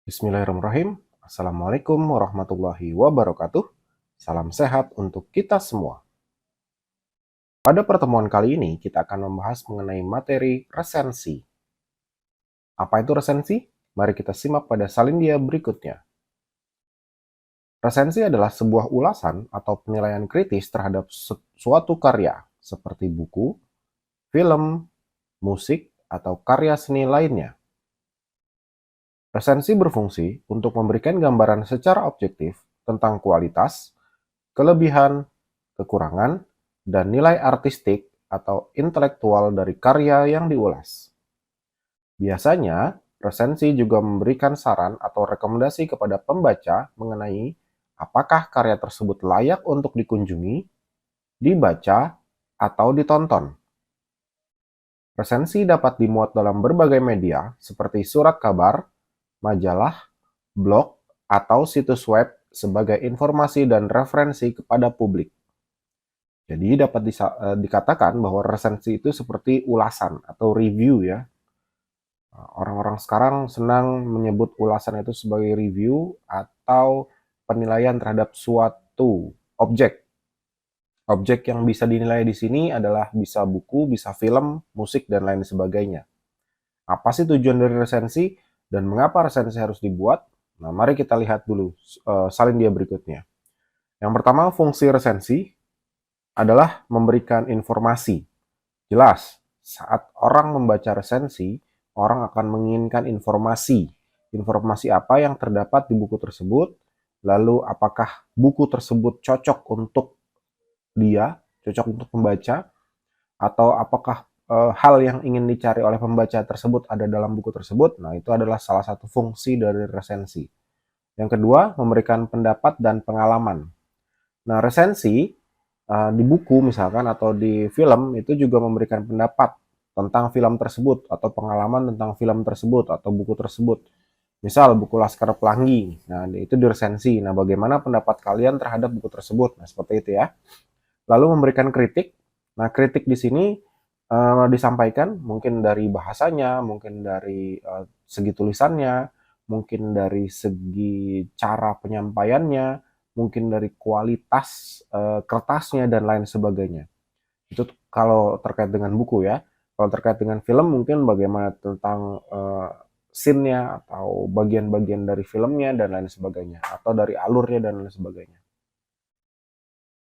Bismillahirrahmanirrahim. Assalamualaikum warahmatullahi wabarakatuh. Salam sehat untuk kita semua. Pada pertemuan kali ini, kita akan membahas mengenai materi resensi. Apa itu resensi? Mari kita simak pada salindia berikutnya. Resensi adalah sebuah ulasan atau penilaian kritis terhadap suatu karya, seperti buku, film, musik, atau karya seni lainnya. Resensi berfungsi untuk memberikan gambaran secara objektif tentang kualitas, kelebihan, kekurangan, dan nilai artistik atau intelektual dari karya yang diulas. Biasanya, resensi juga memberikan saran atau rekomendasi kepada pembaca mengenai apakah karya tersebut layak untuk dikunjungi, dibaca, atau ditonton. Resensi dapat dimuat dalam berbagai media seperti surat kabar, majalah, blog, atau situs web sebagai informasi dan referensi kepada publik. Jadi dapat dikatakan bahwa resensi itu seperti ulasan atau review ya. Orang-orang sekarang senang menyebut ulasan itu sebagai review atau penilaian terhadap suatu objek. Objek yang bisa dinilai di sini adalah bisa buku, bisa film, musik, dan lain sebagainya. Apa sih tujuan dari resensi dan mengapa resensi harus dibuat? Nah, mari kita lihat dulu salin dia berikutnya. Yang pertama, fungsi resensi adalah memberikan informasi. Jelas, saat orang membaca resensi, orang akan menginginkan informasi. Informasi apa yang terdapat di buku tersebut, lalu apakah buku tersebut cocok untuk dia, cocok untuk pembaca, atau apakah hal yang ingin dicari oleh pembaca tersebut ada dalam buku tersebut. Nah, itu adalah salah satu fungsi dari resensi. Yang kedua, memberikan pendapat dan pengalaman. Nah, resensi di buku misalkan atau di film itu juga memberikan pendapat tentang film tersebut atau pengalaman tentang film tersebut atau buku tersebut. Misal buku Laskar Pelangi, nah itu diresensi. Nah, bagaimana pendapat kalian terhadap buku tersebut? Nah, seperti itu ya. Lalu memberikan kritik. Nah, kritik di sini disampaikan mungkin dari bahasanya, mungkin dari segi tulisannya, mungkin dari segi cara penyampaiannya, mungkin dari kualitas kertasnya dan lain sebagainya. Itu kalau terkait dengan buku ya. Kalau terkait dengan film mungkin bagaimana tentang scene-nya atau bagian-bagian dari filmnya dan lain sebagainya atau dari alurnya dan lain sebagainya.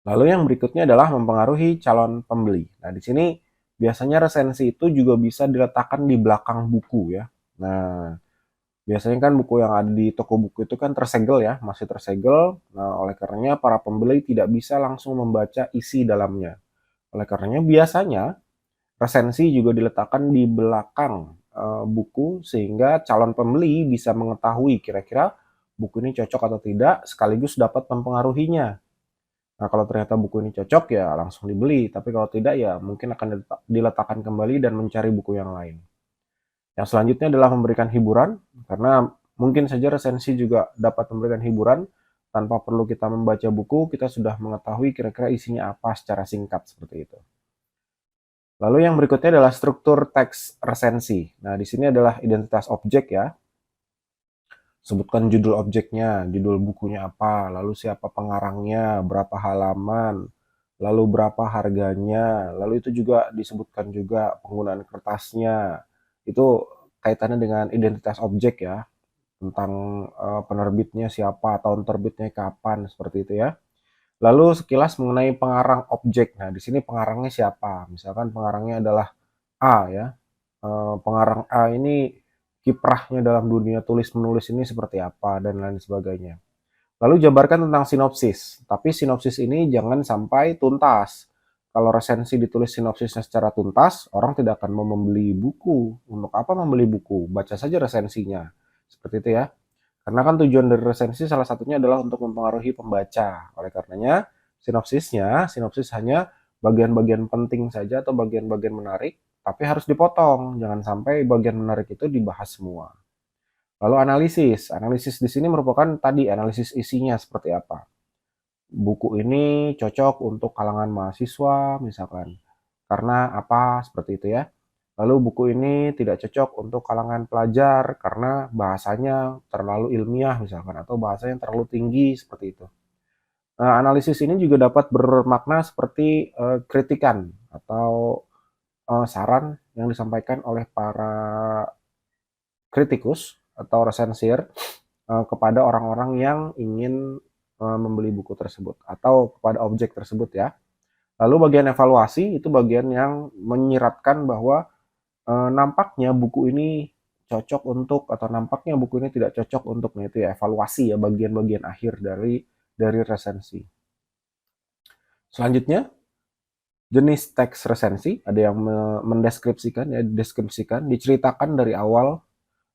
Lalu yang berikutnya adalah mempengaruhi calon pembeli. Nah, di sini biasanya resensi itu juga bisa diletakkan di belakang buku ya. Nah, biasanya kan buku yang ada di toko buku itu kan tersegel ya, masih tersegel. Nah, oleh karenanya para pembeli tidak bisa langsung membaca isi dalamnya. Oleh karenanya biasanya resensi juga diletakkan di belakang buku sehingga calon pembeli bisa mengetahui kira-kira buku ini cocok atau tidak sekaligus dapat mempengaruhinya. Nah, kalau ternyata buku ini cocok ya langsung dibeli, tapi kalau tidak ya mungkin akan diletakkan kembali dan mencari buku yang lain. Yang selanjutnya adalah memberikan hiburan, karena mungkin saja resensi juga dapat memberikan hiburan tanpa perlu kita membaca buku, kita sudah mengetahui kira-kira isinya apa secara singkat seperti itu. Lalu yang berikutnya adalah struktur teks resensi. Nah, di sini adalah identitas objek ya. Sebutkan judul objeknya, judul bukunya apa, lalu siapa pengarangnya, berapa halaman, lalu berapa harganya, lalu itu juga disebutkan juga penggunaan kertasnya. Itu kaitannya dengan identitas objek ya, tentang penerbitnya siapa, tahun terbitnya kapan, seperti itu ya. Lalu sekilas mengenai pengarang objek. Nah, di sini pengarangnya siapa? Misalkan pengarangnya adalah A ya. Pengarang A ini kiprahnya dalam dunia tulis-menulis ini seperti apa dan lain sebagainya. Lalu jabarkan tentang sinopsis. Tapi sinopsis ini jangan sampai tuntas. Kalau resensi ditulis sinopsisnya secara tuntas, orang tidak akan mau membeli buku. Untuk apa membeli buku? Baca saja resensinya. Seperti itu ya. Karena kan tujuan dari resensi salah satunya adalah untuk mempengaruhi pembaca. Oleh karenanya, sinopsis hanya bagian-bagian penting saja atau bagian-bagian menarik, tapi harus dipotong. Jangan sampai bagian menarik itu dibahas semua. Lalu analisis. Analisis di sini merupakan tadi analisis isinya seperti apa. Buku ini cocok untuk kalangan mahasiswa misalkan. Karena apa? Seperti itu ya. Lalu buku ini tidak cocok untuk kalangan pelajar karena bahasanya terlalu ilmiah misalkan, atau bahasanya terlalu tinggi seperti itu. Analisis ini juga dapat bermakna seperti kritikan atau saran yang disampaikan oleh para kritikus atau resensier kepada orang-orang yang ingin membeli buku tersebut atau kepada objek tersebut ya. Lalu bagian evaluasi itu bagian yang menyiratkan bahwa nampaknya buku ini cocok untuk atau nampaknya buku ini tidak cocok untuk. Nah itu ya evaluasi ya, bagian-bagian akhir dari resensi. Selanjutnya jenis teks resensi, ada yang mendeskripsikan ya, deskripsikan, diceritakan dari awal,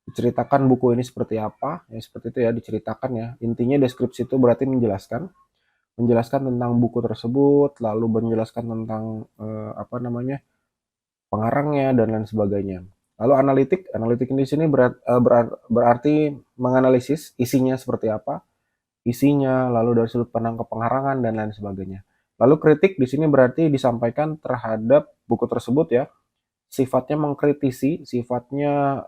diceritakan buku ini seperti apa, ya seperti itu ya, diceritakan ya. Intinya deskripsi itu berarti menjelaskan tentang buku tersebut, lalu menjelaskan tentang apa namanya, pengarangnya dan lain sebagainya. Lalu analitik ini di sini berarti menganalisis isinya seperti apa, isinya, lalu dari sudut pandang kepengarangan dan lain sebagainya. Lalu kritik di sini berarti disampaikan terhadap buku tersebut ya, sifatnya mengkritisi, sifatnya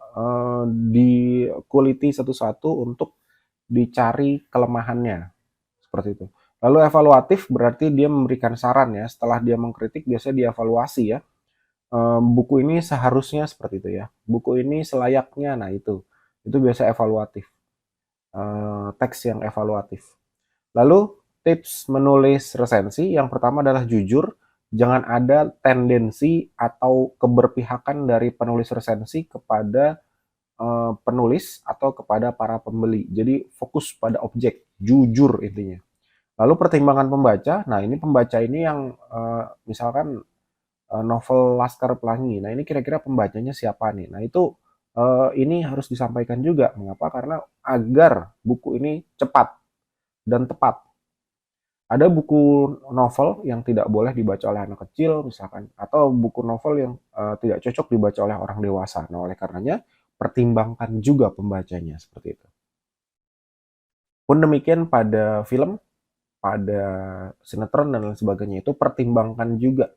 dikuliti satu-satu untuk dicari kelemahannya, seperti itu. Lalu evaluatif berarti dia memberikan saran ya, setelah dia mengkritik biasanya dievaluasi ya. Buku ini seharusnya seperti itu ya, buku ini selayaknya, nah itu biasa evaluatif, teks yang evaluatif. Lalu tips menulis resensi yang pertama adalah jujur, jangan ada tendensi atau keberpihakan dari penulis resensi kepada penulis atau kepada para pembeli. Jadi fokus pada objek, jujur intinya. Lalu pertimbangan pembaca, nah ini pembaca ini yang misalkan novel Laskar Pelangi. Nah ini kira-kira pembacanya siapa nih? Nah itu ini harus disampaikan juga. Mengapa? Karena agar buku ini cepat dan tepat. Ada buku novel yang tidak boleh dibaca oleh anak kecil misalkan, atau buku novel yang tidak cocok dibaca oleh orang dewasa. Nah oleh karenanya pertimbangkan juga pembacanya seperti itu. Pun demikian pada film, pada sinetron dan lain sebagainya, itu pertimbangkan juga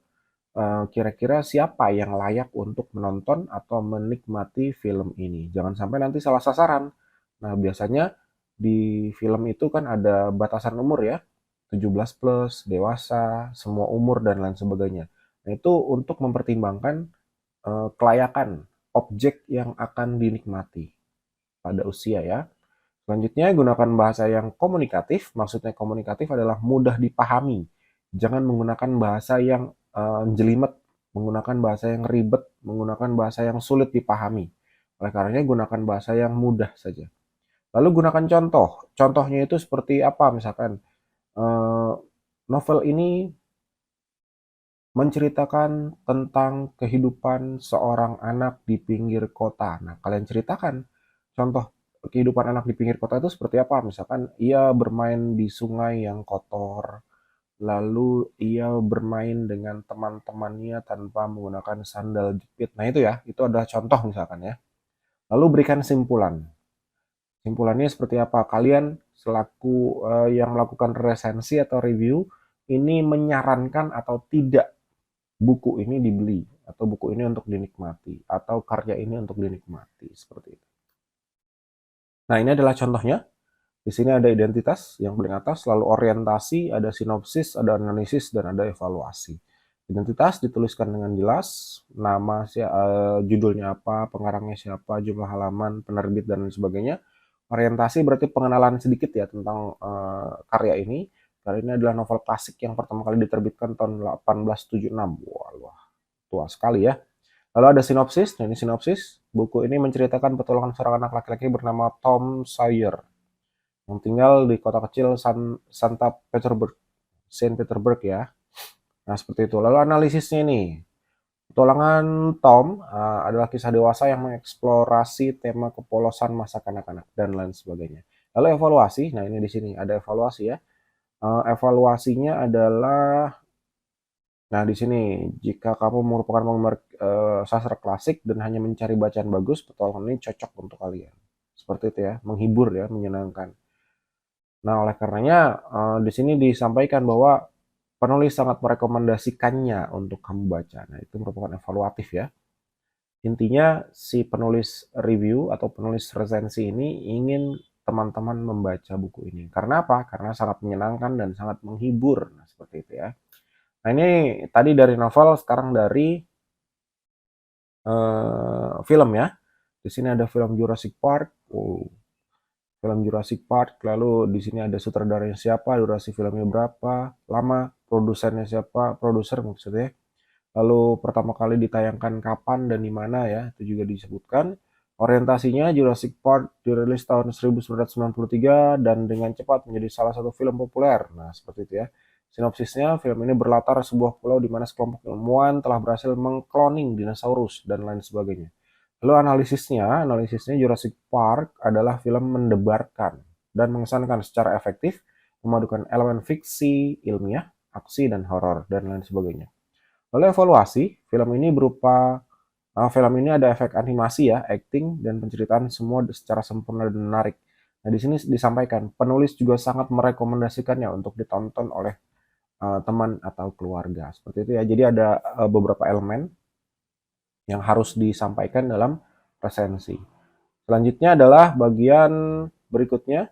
kira-kira siapa yang layak untuk menonton atau menikmati film ini. Jangan sampai nanti salah sasaran. Nah, biasanya di film itu kan ada batasan umur ya, 17 plus, dewasa, semua umur dan lain sebagainya. Nah, itu untuk mempertimbangkan kelayakan objek yang akan dinikmati pada usia ya. Selanjutnya, gunakan bahasa yang komunikatif. Maksudnya komunikatif adalah mudah dipahami. Jangan menggunakan bahasa yang jelimet, menggunakan bahasa yang ribet, menggunakan bahasa yang sulit dipahami. Oleh karenanya, gunakan bahasa yang mudah saja. Lalu gunakan contoh. Contohnya itu seperti apa? Misalkan, novel ini menceritakan tentang kehidupan seorang anak di pinggir kota. Nah, kalian ceritakan contoh kehidupan anak di pinggir kota itu seperti apa? Misalkan ia bermain di sungai yang kotor, lalu ia bermain dengan teman-temannya tanpa menggunakan sandal jepit. Nah, itu ya, itu adalah contoh misalkan ya. Lalu berikan simpulan. Simpulannya seperti apa? Kalian selaku yang melakukan resensi atau review ini menyarankan atau tidak buku ini dibeli, atau buku ini untuk dinikmati, atau karya ini untuk dinikmati, seperti itu. Nah, ini adalah contohnya. Di sini ada identitas yang paling atas, lalu orientasi, ada sinopsis, ada analisis, dan ada evaluasi. Identitas dituliskan dengan jelas, nama, judulnya apa, pengarangnya siapa, jumlah halaman, penerbit, dan lain sebagainya. Orientasi berarti pengenalan sedikit ya tentang karya ini. Karya ini adalah novel klasik yang pertama kali diterbitkan tahun 1876. Wah, tua sekali ya. Lalu ada sinopsis. Nah, ini sinopsis. Buku ini menceritakan petualangan seorang anak laki-laki bernama Tom Sawyer yang tinggal di kota kecil Santa Petersburg, Saint Petersburg ya. Nah, seperti itu. Lalu analisisnya ini. Petualangan Tom adalah kisah dewasa yang mengeksplorasi tema kepolosan masa kanak-kanak dan lain sebagainya. Lalu evaluasi. Nah, ini di sini ada evaluasi ya. Evaluasinya adalah, nah di sini jika kamu merupakan penggemar sastra klasik dan hanya mencari bacaan bagus, petualangan ini cocok untuk kalian. Seperti itu ya, menghibur ya, menyenangkan. Nah, oleh karenanya di sini disampaikan bahwa penulis sangat merekomendasikannya untuk kamu baca. Nah, itu merupakan evaluatif ya. Intinya si penulis review atau penulis resensi ini ingin teman-teman membaca buku ini. Karena apa? Karena sangat menyenangkan dan sangat menghibur. Nah, seperti itu ya. Nah, ini tadi dari novel, sekarang dari film ya. Di sini ada film Jurassic Park. Oh, film Jurassic Park. Lalu di sini ada sutradaranya siapa, durasi filmnya berapa, lama, produsernya siapa, produser maksudnya. Lalu pertama kali ditayangkan kapan dan di mana ya, itu juga disebutkan. Orientasinya Jurassic Park dirilis tahun 1993 dan dengan cepat menjadi salah satu film populer. Nah, seperti itu ya. Sinopsisnya, film ini berlatar sebuah pulau di mana sekelompok ilmuwan telah berhasil mengkloning dinosaurus dan lain sebagainya. Lalu analisisnya Jurassic Park adalah film mendebarkan dan mengesankan secara efektif, memadukan elemen fiksi, ilmiah, aksi, dan horor, dan lain sebagainya. Lalu evaluasi, film ini ada efek animasi ya, acting dan penceritaan semua secara sempurna dan menarik. Nah, di sini disampaikan penulis juga sangat merekomendasikannya untuk ditonton oleh teman atau keluarga. Seperti itu ya. Jadi ada beberapa elemen yang harus disampaikan dalam resensi. Selanjutnya adalah bagian berikutnya,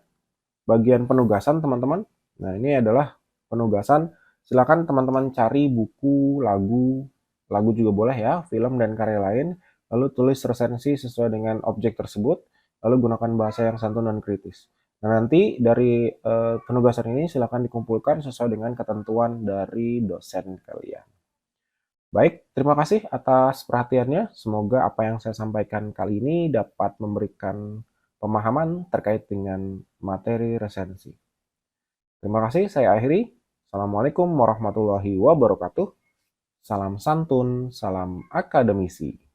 bagian penugasan teman-teman. Nah, ini adalah penugasan. Silakan teman-teman cari buku, lagu juga boleh ya, film dan karya lain, lalu tulis resensi sesuai dengan objek tersebut, lalu gunakan bahasa yang santun dan kritis. Nah, nanti dari penugasan ini silakan dikumpulkan sesuai dengan ketentuan dari dosen kalian. Baik, terima kasih atas perhatiannya. Semoga apa yang saya sampaikan kali ini dapat memberikan pemahaman terkait dengan materi resensi. Terima kasih, saya akhiri. Assalamualaikum warahmatullahi wabarakatuh. Salam santun, salam akademisi.